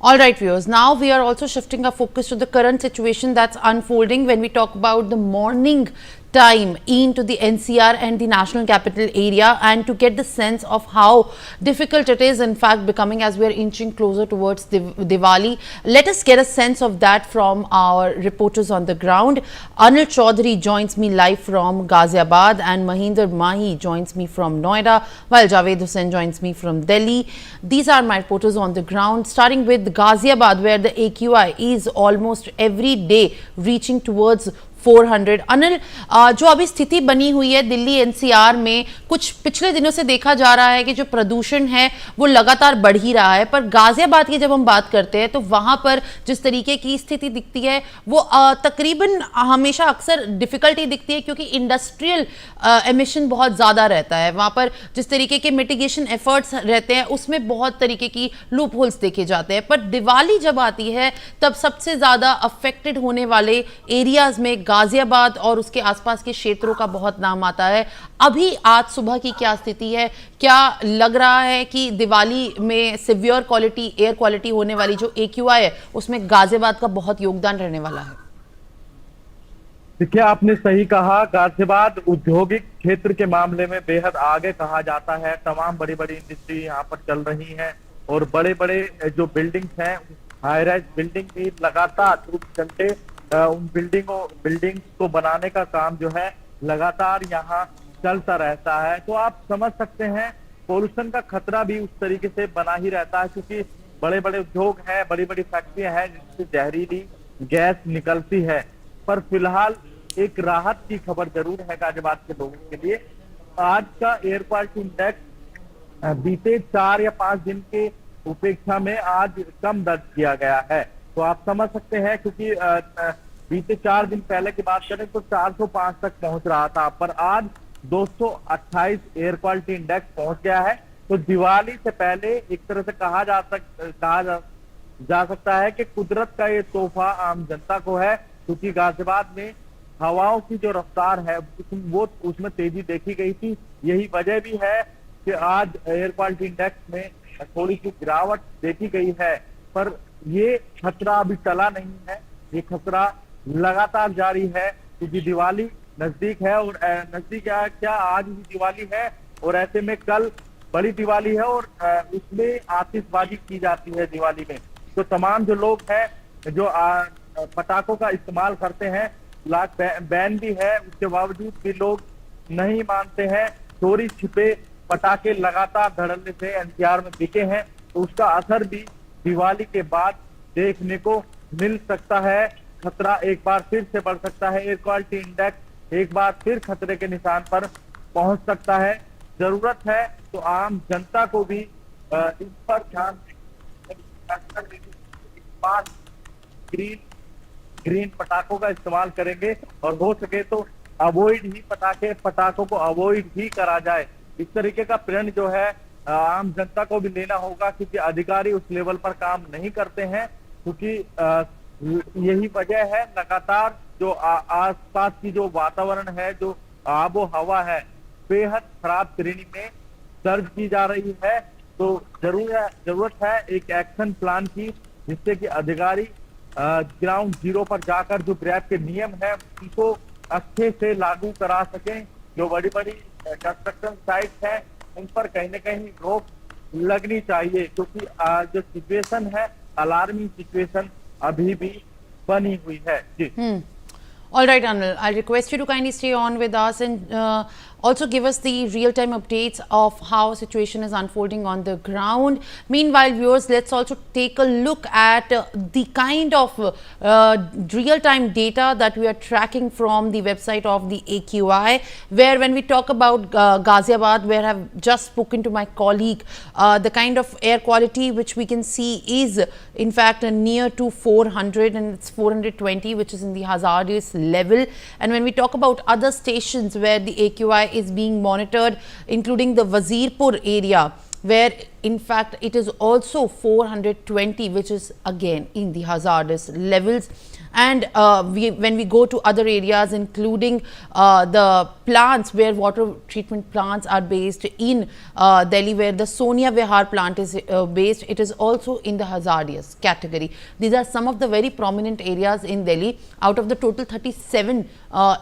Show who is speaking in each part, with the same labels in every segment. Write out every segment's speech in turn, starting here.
Speaker 1: All right, viewers. Now we are also shifting our focus to the current situation that's unfolding when we talk about the morning time into the NCR and the National Capital Area, and to get the sense of how difficult it is in fact becoming as we are inching closer towards Diwali. Let us get a sense of that from our reporters on the ground. Anil Chaudhary joins me live from Ghaziabad and Mahinder Mahi joins me from Noida, while Javed Hussain joins me from Delhi. These are my reporters on the ground, starting with Ghaziabad, where the AQI is almost every day reaching towards 400। Anil, जो अभी स्थिति बनी हुई है Delhi NCR में, कुछ पिछले दिनों से देखा जा रहा है कि जो प्रदूषण है वो लगातार बढ़ ही रहा है, पर गाजियाबाद की जब हम बात करते हैं तो वहां पर जिस तरीके की स्थिति दिखती है वो तकरीबन हमेशा अक्सर डिफिकल्टी दिखती है, क्योंकि इंडस्ट्रियल एमिशन बहुत ज़्यादा रहता है वहां पर। जिस तरीके के मिटिगेशन एफर्ट्स रहते हैं उसमें बहुत तरीके की लूप होल्स देखे जाते हैं, पर दिवाली जब आती है तब सबसे ज़्यादा अफेक्टेड होने वाले एरियाज में गाजियाबाद और उसके आसपास के क्षेत्रों का बहुत नाम आता है। अभी आज सुबह की क्या स्थिति है? क्या लग रहा है कि दिवाली में सिवियर क्वालिटी एयर क्वालिटी होने वाली जो AQI है उसमें गाजियाबाद का बहुत योगदान रहने वाला है?
Speaker 2: देखिए, आपने सही कहा, गाजियाबाद औद्योगिक क्षेत्र के मामले में बेहद आगे कहा जाता है। तमाम बड़ी बड़ी इंडस्ट्री यहाँ पर चल रही हैं और बड़े बड़े जो बिल्डिंग्स हैं, हाई राइज बिल्डिंग भी लगातार 24 घंटे उन बिल्डिंग्स को बनाने का काम जो है लगातार यहाँ चलता रहता है। तो आप समझ सकते हैं पोल्यूशन का खतरा भी उस तरीके से बना ही रहता है, क्योंकि बड़े बड़े उद्योग हैं, बड़ी बड़ी फैक्ट्रियां हैं जिनसे जहरीली गैस निकलती है। पर फिलहाल एक राहत की खबर जरूर है गाजियाबाद के लोगों के लिए। आज का एयर क्वालिटी इंडेक्स बीते 4 या 5 दिन के उपेक्षा में आज कम दर्ज किया गया है। तो आप समझ सकते हैं, क्योंकि बीते 4 दिन पहले की बात करें तो 405 तक पहुंच रहा था, पर आज 228 एयर क्वालिटी इंडेक्स पहुंच गया है। तो दिवाली से पहले एक तरह से कहा जा सकता है कि कुदरत का ये तोहफा आम जनता को है, क्योंकि गाजियाबाद में हवाओं की जो रफ्तार है वो उसमें तेजी देखी गई थी। यही वजह भी है कि आज एयर क्वालिटी इंडेक्स में थोड़ी सी गिरावट देखी गई है। पर ये खतरा अभी टला नहीं है, ये खतरा लगातार जारी है, क्योंकि दिवाली नजदीक है। और नजदीक क्या आज ही दिवाली है, और ऐसे में कल बड़ी दिवाली है और उसमें आतिशबाजी की जाती है दिवाली में। तो तमाम जो लोग हैं जो पटाखों का इस्तेमाल करते हैं, बैन भी है, उसके बावजूद भी लोग नहीं मानते हैं। चोरी छिपे पटाखे लगातार धड़ल्ले से एनसीआर में बिके हैं, तो उसका असर भी दिवाली के बाद देखने को मिल सकता है। खतरा एक बार फिर से बढ़ सकता है, एयर क्वालिटी इंडेक्स एक बार फिर खतरे के निशान पर पहुंच सकता है। जरूरत है तो आम जनता को भी इस पर ध्यान ग्रीन पटाखों का इस्तेमाल करेंगे, और हो सके तो अवॉइड ही पटाखों को अवॉइड ही करा जाए। इस तरीके का प्रण जो है आम जनता को भी लेना होगा, क्योंकि अधिकारी उस लेवल पर काम नहीं करते हैं। क्योंकि यही वजह है, लगातार जो आसपास की जो वातावरण है, जो आबो हवा है, बेहद खराब श्रेणी में दर्ज की जा रही है। तो जरूरत है एक एक्शन प्लान की, जिससे कि अधिकारी ग्राउंड जीरो पर जाकर जो ग्रैब के नियम है उनको अच्छे से लागू करा सकें। जो बड़ी बड़ी कंस्ट्रक्शन साइट्स हैं उन पर कहीं न कहीं रोक लगनी चाहिए, क्योंकि जो सिचुएशन है अलार्मिंग सिचुएशन अभी भी बनी हुई है। जी।
Speaker 1: All right, Anil, I'll request you to kindly stay on with us and also give us the real-time updates of how situation is unfolding on the ground. Meanwhile, viewers, let's also take a look at the kind of real-time data that we are tracking from the website of the AQI, where when we talk about Ghaziabad, where I've just spoken to my colleague, the kind of air quality which we can see is in fact near to 400, and it's 420, which is in the hazardous level. And when we talk about other stations where the AQI is being monitored, including the Wazirpur area, where In fact, it is also 420, which is again in the hazardous levels. And when we go to other areas, including the plants where water treatment plants are based in Delhi, where the Sonia Vihar plant is based, it is also in the hazardous category. These are some of the very prominent areas in Delhi out of the total 37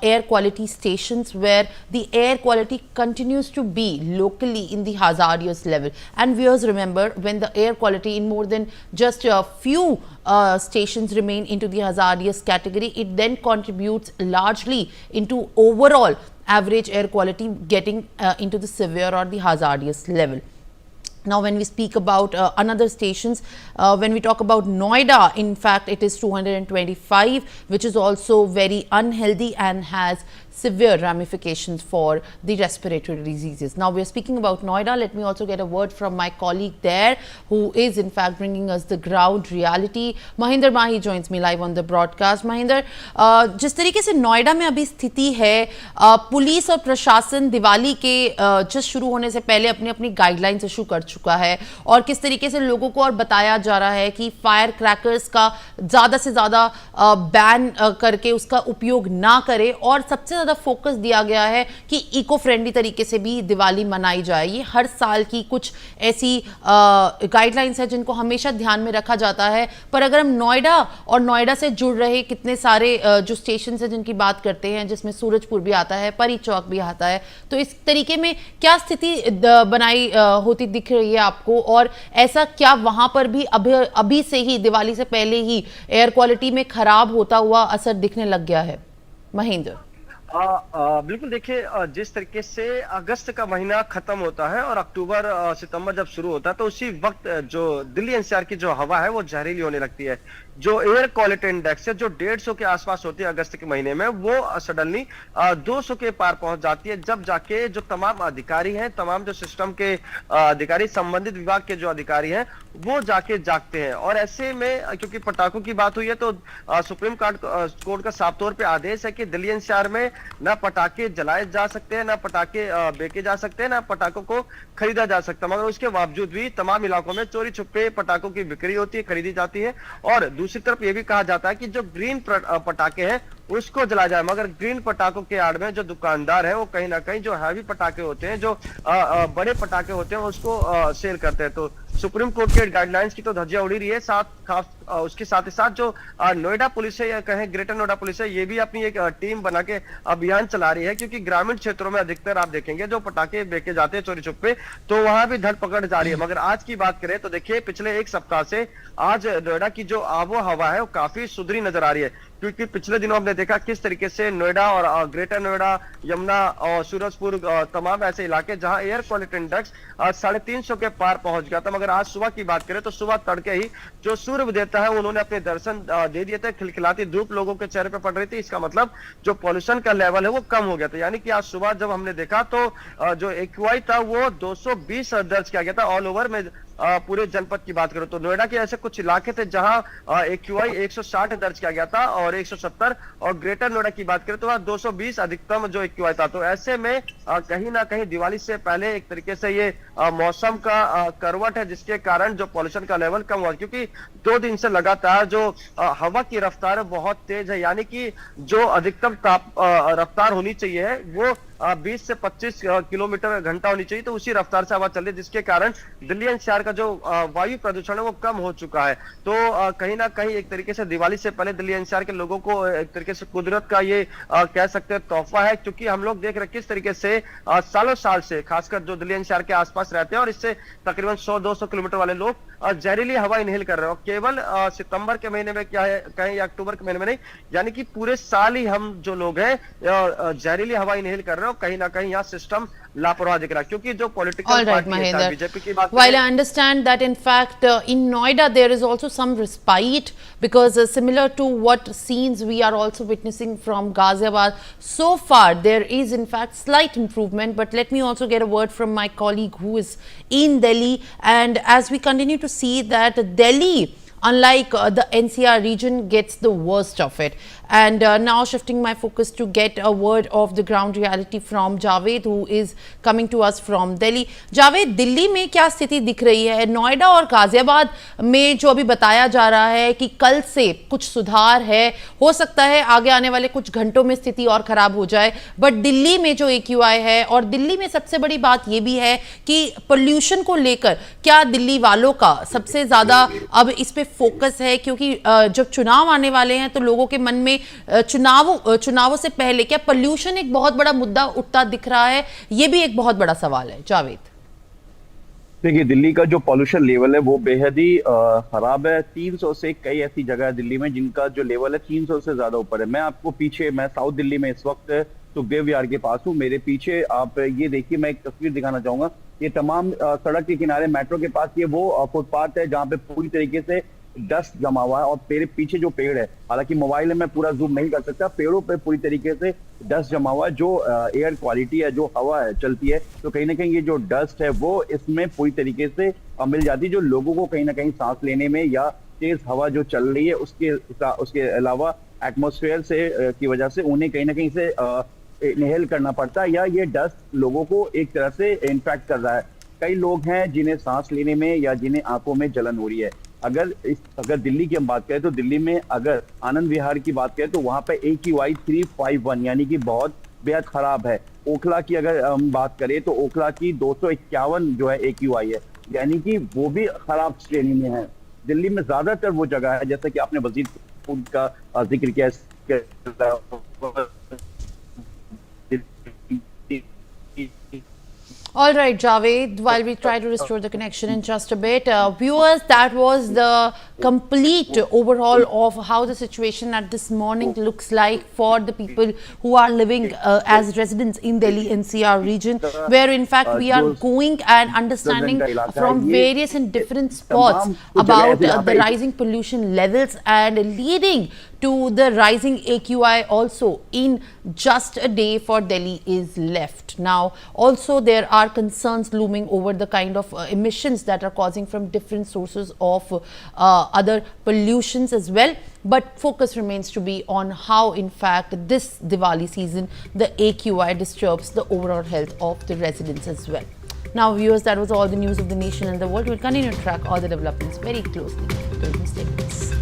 Speaker 1: air quality stations where the air quality continues to be locally in the hazardous level. And viewers, remember, when the air quality in more than just a few stations remain into the hazardous category, it then contributes largely into overall average air quality getting into the severe or the hazardous level. Now, when we speak about another stations, when we talk about Noida, in fact, it is 225, which is also very unhealthy and has severe ramifications for the respiratory diseases. Now, we are speaking about Noida. Let me also get a word from my colleague there, who is in fact bringing us the ground reality. Mahinder Mahi joins me live on the broadcast. Mahinder, जिस तरीके से नोएडा में अभी स्थिति है, police और प्रशासन दिवाली के जस्ट शुरू होने से पहले अपनी अपनी गाइडलाइंस इशू कर चुका है और किस तरीके से लोगों को और बताया जा रहा है कि फायर क्रैकर्स का ज़्यादा से ज़्यादा बैन करके उसका उपयोग ना करें और सबसे ज़्यादा फोकस दिया गया है कि इको फ्रेंडली तरीके से भी दिवाली मनाई जाए। ये हर साल की कुछ ऐसी गाइडलाइंस है जिनको हमेशा ध्यान में रखा जाता है, पर अगर हम नोएडा और नोएडा से जुड़ रहे कितने सारे जो स्टेशन हैं जिनकी बात करते हैं, जिसमें सूरजपुर भी आता है, परी चौक भी आता है, तो इस तरीके में क्या स्थिति बनाई होती दिख रही है आपको और ऐसा क्या वहां पर भी अभी से ही दिवाली से पहले ही एयर क्वालिटी में खराब होता हुआ असर दिखने लग गया है? महेंद्र,
Speaker 3: बिल्कुल, देखिए, जिस तरीके से अगस्त का महीना खत्म होता है और अक्टूबर सितंबर जब शुरू होता है तो उसी वक्त जो दिल्ली एनसीआर की जो हवा है वो जहरीली होने लगती है। जो एयर क्वालिटी इंडेक्स है जो 150 के आसपास होती है अगस्त के महीने में, वो सडनली 200 के पार पहुंच जाती है, जब जाके जो तमाम अधिकारी हैं, तमाम जो सिस्टम के अधिकारी, संबंधित विभाग के जो अधिकारी हैं, वो जाके जागते हैं। और ऐसे में क्योंकि पटाखों की बात हुई है तो सुप्रीम कोर्ट का साफ तौर पे आदेश है कि दिल्ली एनसीआर में ना पटाखे जलाए जा सकते हैं, ना पटाखे बेचे जा सकते हैं, ना पटाखों को खरीदा जा सकता, मगर उसके बावजूद भी तमाम इलाकों में चोरी छुपे पटाखों की बिक्री होती है, खरीदी जाती है। और दूसरी तरफ यह भी कहा जाता है कि जो ग्रीन पटाखे हैं उसको जलाया जाए, मगर ग्रीन पटाखों के आड़ में जो दुकानदार है वो कहीं ना कहीं जो हैवी पटाखे होते हैं, जो बड़े पटाखे होते हैं, उसको सेल करते हैं। तो सुप्रीम कोर्ट के गाइडलाइंस की तो धज्जियां उड़ी रही है। उसके साथ ही साथ जो नोएडा पुलिस है या कहें ग्रेटर नोएडा पुलिस है, ये भी अपनी एक टीम बना के अभियान चला रही है, क्योंकि ग्रामीण क्षेत्रों में अधिकतर आप देखेंगे जो पटाखे बेचे जाते हैं चोरी छुपे, तो वहां भी धर पकड़ जारी है। मगर आज की बात करें तो देखिए, पिछले एक सप्ताह से आज नोएडा की जो आबो हवा है वो काफी सुधरी नजर आ रही है, क्योंकि पिछले दिनों हमने देखा किस तरीके से नोएडा और ग्रेटर नोएडा, यमुना और सूरजपुर, तमाम ऐसे इलाके जहां एयर क्वालिटी इंडेक्स 350 के पार पहुंच गया था। मगर आज सुबह की बात करें तो सुबह तड़के ही जो सूर्य देवता है उन्होंने अपने दर्शन दे दिए थे, खिलखिलाती धूप लोगों के चेहरे पे पड़ रही थी। इसका मतलब जो पॉल्यूशन का लेवल है वो कम हो गया था, यानी कि आज सुबह जब हमने देखा तो जो एक्यूआई था वो 220 दर्ज किया गया था ऑल ओवर में। पूरे जनपद की बात करो तो नोएडा के ऐसे कुछ इलाके थे जहां एक्यूआई 160 दर्ज किया गया था और 170, और ग्रेटर नोएडा की बात करें तो वहां 220 अधिकतम जो एक्यूआई था। तो ऐसे में कहीं ना कहीं दिवाली से पहले एक तरीके से ये मौसम का करवट है, जिसके कारण जो पॉल्यूशन का लेवल कम हुआ, क्योंकि 2 दिन से लगातार जो हवा की रफ्तार बहुत तेज है, यानी कि जो अधिकतम रफ्तार होनी चाहिए है वो 20 से 25 किलोमीटर घंटा होनी चाहिए, तो उसी रफ्तार से हवा चल रही है, जिसके कारण दिल्ली एनसीआर का जो वायु प्रदूषण है वो कम हो चुका है। तो कहीं ना कहीं एक तरीके से दिवाली से पहले दिल्ली एनसीआर के लोगों को एक तरीके से कुदरत का ये कह सकते हैं तोहफा है, क्योंकि हम लोग देख रहे हैं किस तरीके से सालों साल से खासकर जो दिल्ली एनसीआर के आसपास रहते हैं और इससे तकरीबन 100-200 किलोमीटर वाले लोग जहरीली हवा इनहेल कर रहे हो। केवल सितंबर के महीने में क्या है कहें या अक्टूबर के महीने में नहीं, यानी कि पूरे साल ही हम जो लोग हैं जहरीली हवा इनहेल कर रहे हो। कहीं ना कहीं यहाँ सिस्टम लापरवाह दिख रहा है, क्योंकि जो पॉलिटिकल पार्टी है बीजेपी की बात,
Speaker 1: while I understand that in fact in Noida there is also some respite, because similar to what scenes we are also witnessing from Ghaziabad, so far there is in fact slight improvement. But let me also get a word from my colleague who is in Delhi, and as we continue to see that Delhi unlike the NCR region, gets the worst of it. And now shifting my focus to get a word of the ground reality from Javed, who is coming to us from Delhi. Javed, Delhi में क्या स्थिति दिख रही है? नोएडा और गाजियाबाद में जो अभी बताया जा रहा है कि कल से कुछ सुधार है, हो सकता है आगे आने वाले कुछ घंटों में स्थिति और खराब हो जाए, बट दिल्ली में जो AQI है, और दिल्ली में सबसे बड़ी बात यह भी है कि पोल्यूशन को लेकर क्या दिल्ली वालों का सबसे ज्यादा अब इस पे फोकस है, क्योंकि जब चुनाव आने वाले हैं तो लोगों के मन में चुनावों से पहले क्या पोल्यूशन एक बहुत बड़ा मुद्दा उठता दिख रहा है? ये भी एक बहुत बड़ा सवाल है। जावेद,
Speaker 4: देखिए, दिल्ली का जो पॉल्यूशन लेवल है वो बेहद ही खराब है। 300 से कई ऐसी जगह है दिल्ली में जिनका जो लेवल है 300 से ज्यादा ऊपर है। मैं साउथ दिल्ली में इस वक्त सुखदेव विहार के पास हूँ। मेरे पीछे आप ये देखिए, मैं एक तस्वीर दिखाना चाहूंगा। ये तमाम सड़क के किनारे मेट्रो के पास ये वो फुटपाथ है जहाँ पे पूरी तरीके से डस्ट जमा हुआ है, और मेरे पीछे जो पेड़ है, हालांकि मोबाइल में मैं पूरा जूम नहीं कर सकता, पेड़ों पे पूरी तरीके से डस्ट जमा हुआ है। जो एयर क्वालिटी है, जो हवा है चलती है, तो कहीं ना कहीं ये जो डस्ट है वो इसमें पूरी तरीके से मिल जाती है, जो लोगों को कहीं ना कहीं सांस लेने में या तेज हवा जो चल रही है उसके अलावा एटमोस्फेयर से की वजह से उन्हें कहीं ना कहीं से इनहेल करना पड़ता है, या ये डस्ट लोगों को एक तरह से इन्फेक्ट कर रहा है। कई लोग हैं जिन्हें सांस लेने में या जिन्हें आंखों में जलन हो रही है। अगर दिल्ली की हम बात करें तो दिल्ली में अगर आनंद विहार की बात करें तो वहां पे AQI 351 यानी कि बहुत बेहद खराब है। ओखला की अगर हम बात करें तो ओखला की 251 जो है AQI है, यानी कि वो भी खराब श्रेणी में है। दिल्ली में ज्यादातर वो जगह है, जैसे कि आपने वजीरपुर का जिक्र किया,
Speaker 1: all right, Javed, while we try to restore the connection in just a bit, viewers, that was the complete overhaul of how the situation at this morning looks like for the people who are living as residents in Delhi NCR region, where in fact we are going and understanding from various and different spots about the rising pollution levels and leading to the rising AQI also in just a day for Delhi is left. Now, also there are concerns looming over the kind of emissions that are causing from different sources of other pollutions as well. But focus remains to be on how, in fact, this Diwali season, the AQI disturbs the overall health of the residents as well. Now, viewers, that was all the news of the nation and the world. We'll continue to track all the developments very closely. Stay with us.